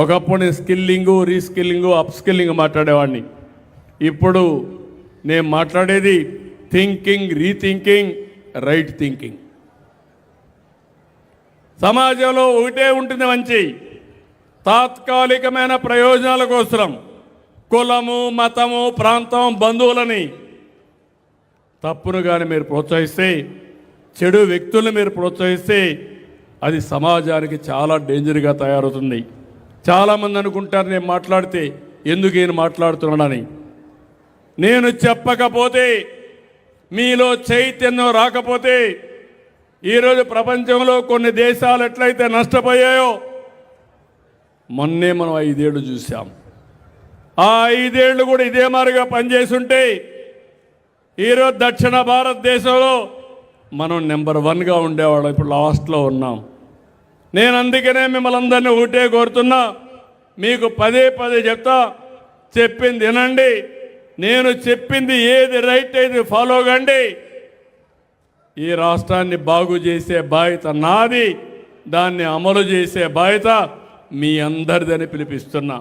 ఒకప్పుడు నేను స్కిల్లింగు, రీస్కిల్లింగు, అప్స్కిల్లింగ్ మాట్లాడేవాడిని. ఇప్పుడు నేను మాట్లాడేది థింకింగ్, రీథింకింగ్, రైట్ థింకింగ్. సమాజంలో ఒకటే ఉంటుంది మంచి, తాత్కాలికమైన ప్రయోజనాల కోసం కులము, మతము, ప్రాంతం, బంధువులని తప్పును కానీ మీరు ప్రోత్సహిస్తే, చెడు వ్యక్తులను మీరు ప్రోత్సహిస్తే అది సమాజానికి చాలా డేంజర్గా తయారవుతుంది. చాలామంది అనుకుంటారు నేను మాట్లాడితే ఎందుకు ఈయన మాట్లాడుతున్నాడని. నేను చెప్పకపోతే, మీలో చైతన్యం రాకపోతే ఈరోజు ప్రపంచంలో కొన్ని దేశాలు ఎట్లయితే నష్టపోయాయో మొన్నే మనం 5 ఏళ్ళు చూసాం. ఆ 5 ఏళ్ళు కూడా ఇదే మాదిరిగా పనిచేస్తుంటే ఈరోజు దక్షిణ భారతదేశంలో మనం నెంబర్ 1గా ఉండేవాళ్ళం. ఇప్పుడు లాస్ట్లో ఉన్నాం. నేను అందుకనే మిమ్మల్ని అందరినీ ఒకటే కోరుతున్నా, మీకు పదే చెప్తా, చెప్పింది వినండి. నేను చెప్పింది ఏది రైట్ అయితే ఫాలో కండి. ఈ రాష్ట్రాన్ని బాగు చేసే బాధ్యత నాది, దాన్ని అమలు చేసే బాధ్యత మీ అందరిదని పిలిపిస్తున్నా.